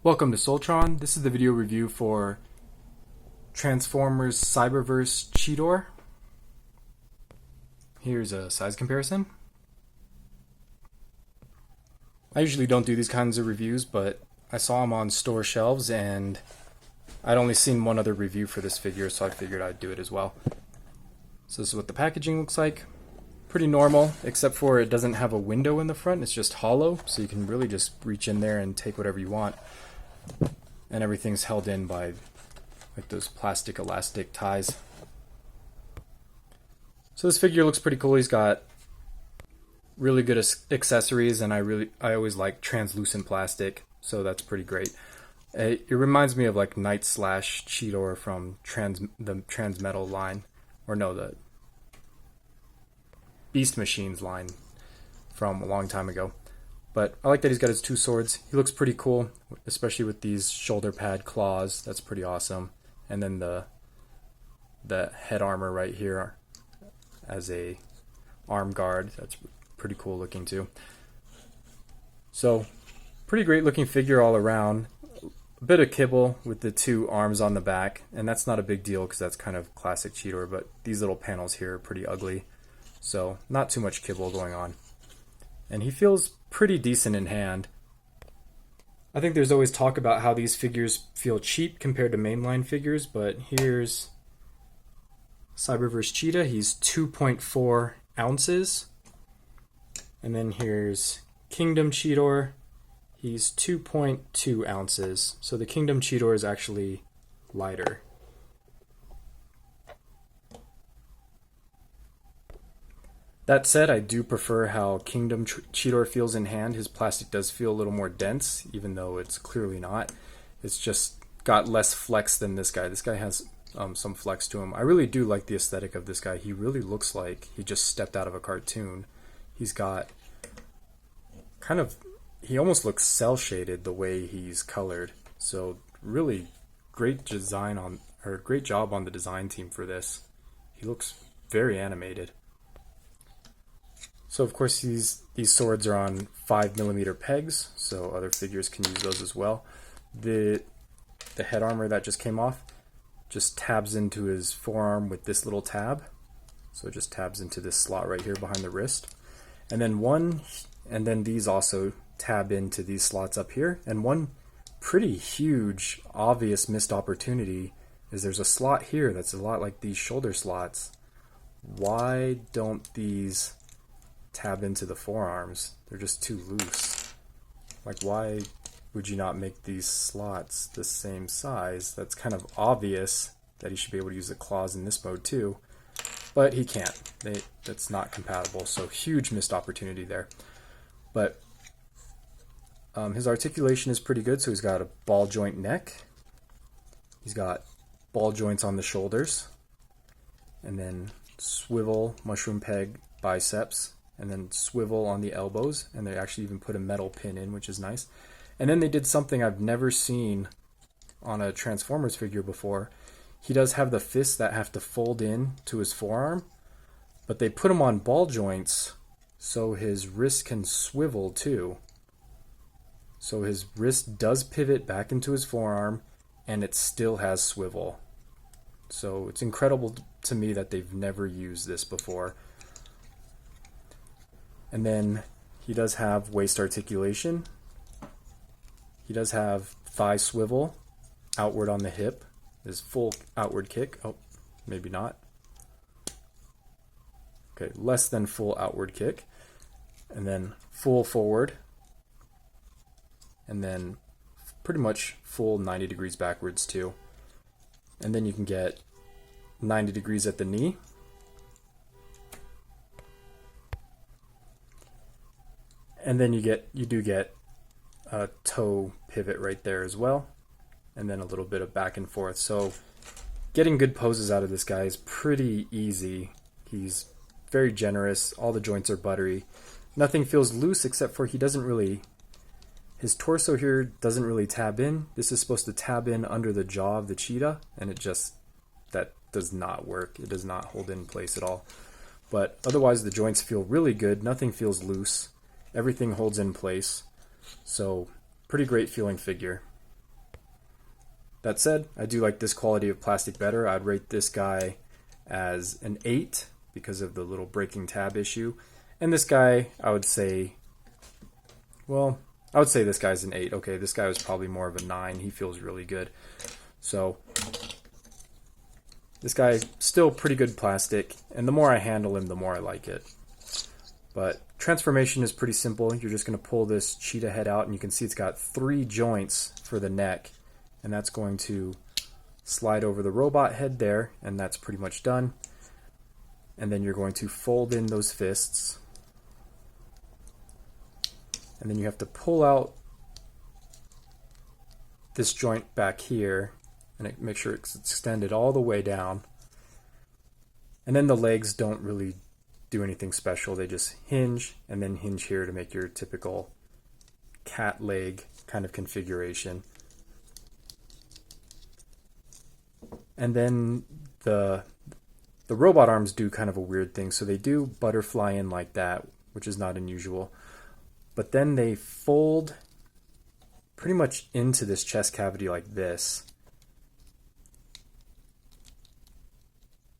Welcome to Soltron. This is the video review for Transformers Cyberverse Cheetor. Here's a size comparison. I usually don't do these kinds of reviews, but I saw them on store shelves and I'd only seen one other review for this figure, so I figured I'd do it as well. So this is what the packaging looks like. Pretty normal, except for it doesn't have a window in the front. It's just hollow, so you can really just reach in there and take whatever you want. And everything's held in by like those plastic elastic ties. So this figure looks pretty cool. He's got really good accessories, and I always like translucent plastic, so that's pretty great. It reminds me of like Knight / Cheetor from the Transmetal line, or no, the Beast Machines line from a long time ago. But I like that he's got his two swords. He looks pretty cool, especially with these shoulder pad claws. That's pretty awesome. And then the head armor right here as a arm guard. That's pretty cool looking too. So pretty great looking figure all around. A bit of kibble with the two arms on the back, and that's not a big deal because that's kind of classic Cheetor, but these little panels here are pretty ugly. So not too much kibble going on. And he feels pretty decent in hand. I think there's always talk about how these figures feel cheap compared to mainline figures, but here's Cyberverse Cheetah. He's 2.4 ounces. And then here's Kingdom Cheetor. He's 2.2 ounces. So the Kingdom Cheetor is actually lighter. That said, I do prefer how Kingdom Cheetor feels in hand. His plastic does feel a little more dense, even though it's clearly not. It's just got less flex than this guy. This guy has some flex to him. I really do like the aesthetic of this guy. He really looks like he just stepped out of a cartoon. He's got he almost looks cell shaded the way he's colored. So really great great job on the design team for this. He looks very animated. So of course these swords are on 5mm pegs, so other figures can use those as well. The head armor that just came off just tabs into his forearm with this little tab. So it just tabs into this slot right here behind the wrist. And then these also tab into these slots up here. And one pretty huge, obvious missed opportunity is there's a slot here that's a lot like these shoulder slots. Why don't these tab into the forearms? They're just too loose. Like, why would you not make these slots the same size? That's kind of obvious that he should be able to use the claws in this mode too, but he can't. That's not compatible, so huge missed opportunity there. But his articulation is pretty good, so he's got a ball joint neck, he's got ball joints on the shoulders, and then swivel mushroom peg biceps, and then swivel on the elbows, and they actually even put a metal pin in, which is nice. And then they did something I've never seen on a Transformers figure before. He does have the fists that have to fold in to his forearm, but they put him on ball joints so his wrist can swivel too. So his wrist does pivot back into his forearm, and it still has swivel. So it's incredible to me that they've never used this before. And then he does have waist articulation. He does have thigh swivel, outward on the hip. His full outward kick. Oh, maybe not. Okay, less than full outward kick. And then full forward. And then pretty much full 90 degrees backwards too. And then you can get 90 degrees at the knee. And then you do get a toe pivot right there as well, and then a little bit of back and forth. So getting good poses out of this guy is pretty easy. He's very generous. All the joints are buttery. Nothing feels loose except for his torso here doesn't really tab in. This is supposed to tab in under the jaw of the cheetah, and that does not work. It does not hold in place at all. But otherwise the joints feel really good. Nothing feels loose. Everything holds in place. So pretty great feeling figure. That said, I do like this quality of plastic better. I'd rate this guy as an 8 because of the little breaking tab issue. And this guy, I would say, well, I would say this guy's an 8. Okay, this guy was probably more of a 9. He feels really good. So this guy, still pretty good plastic, and the more I handle him, the more I like it. But transformation is pretty simple. You're just going to pull this cheetah head out, and you can see it's got 3 joints for the neck, and that's going to slide over the robot head there, and that's pretty much done. And then you're going to fold in those fists, and then you have to pull out this joint back here and make sure it's extended all the way down. And then the legs don't really do anything special. They just hinge and then hinge here to make your typical cat leg kind of configuration. And then the robot arms do kind of a weird thing. So they do butterfly in like that, which is not unusual. But then they fold pretty much into this chest cavity like this.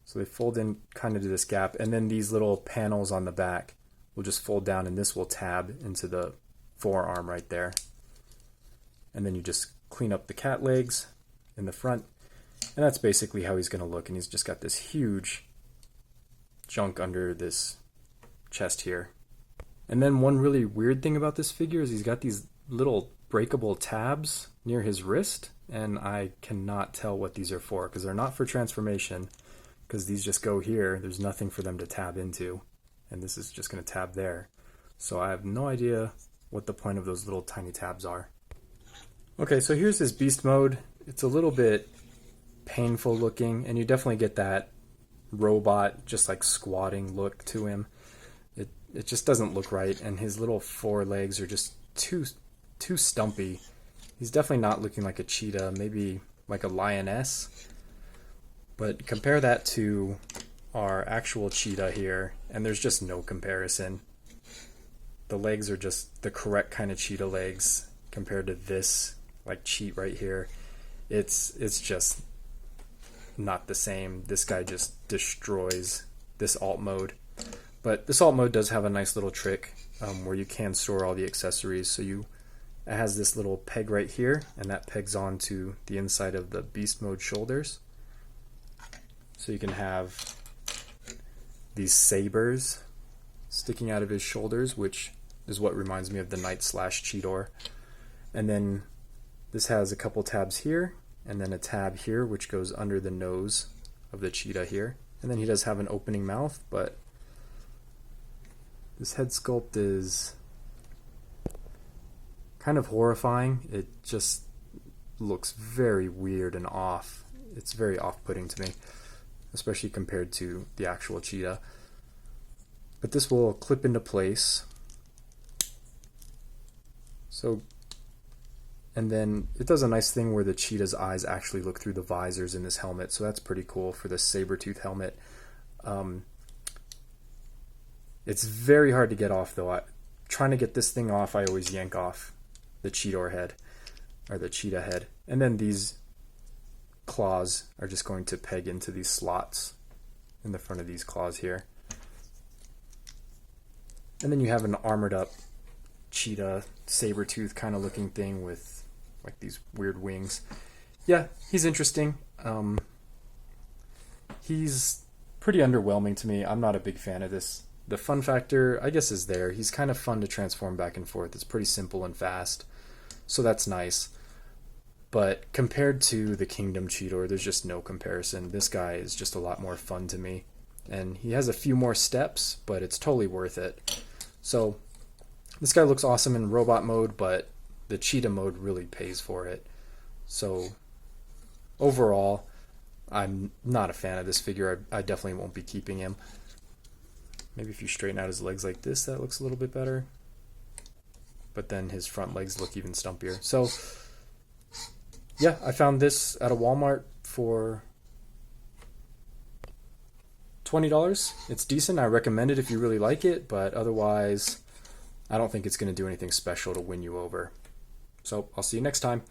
So they fold in kind of to this gap, and then these little panels on the back will just fold down, and this will tab into the forearm right there. And then you just clean up the cat legs in the front, and that's basically how he's going to look. And he's just got this huge junk under this chest here. And then one really weird thing about this figure is he's got these little breakable tabs near his wrist, and I cannot tell what these are for, because they're not for transformation, because these just go here. There's nothing for them to tab into, and this is just going to tab there. So I have no idea what the point of those little tiny tabs are. Okay, so here's his beast mode. It's a little bit painful looking, and you definitely get that robot just like squatting look to him. It just doesn't look right, and his little forelegs are just too stumpy. He's definitely not looking like a cheetah, maybe like a lioness. But compare that to our actual cheetah here, and there's just no comparison. The legs are just the correct kind of cheetah legs compared to this like cheat right here. It's just not the same. This guy just destroys this alt mode. But this alt mode does have a nice little trick where you can store all the accessories. So it has this little peg right here, and that pegs onto the inside of the beast mode shoulders. So you can have these sabers sticking out of his shoulders, which is what reminds me of the Knight / Cheetor. And then this has a couple tabs here, and then a tab here, which goes under the nose of the cheetah here. And then he does have an opening mouth, but this head sculpt is kind of horrifying. It just looks very weird and off. It's very off-putting to me, especially compared to the actual cheetah. But this will clip into place. So, and then it does a nice thing where the cheetah's eyes actually look through the visors in this helmet, so that's pretty cool for this saber-tooth helmet. It's very hard to get off though. Trying to get this thing off, I always yank off the Cheetor head, or the cheetah head. And then these claws are just going to peg into these slots in the front of these claws here. And then you have an armored up cheetah, saber-tooth kind of looking thing with like these weird wings. Yeah, he's interesting. He's pretty underwhelming to me. I'm not a big fan of this. The fun factor, I guess, is there. He's kind of fun to transform back and forth. It's pretty simple and fast, so that's nice. But compared to the Kingdom Cheetor, there's just no comparison. This guy is just a lot more fun to me. And he has a few more steps, but it's totally worth it. So this guy looks awesome in robot mode, but the cheetah mode really pays for it. So overall, I'm not a fan of this figure. I definitely won't be keeping him. Maybe if you straighten out his legs like this, that looks a little bit better. But then his front legs look even stumpier. So yeah, I found this at a Walmart for $20. It's decent. I recommend it if you really like it, but otherwise, I don't think it's going to do anything special to win you over. So I'll see you next time.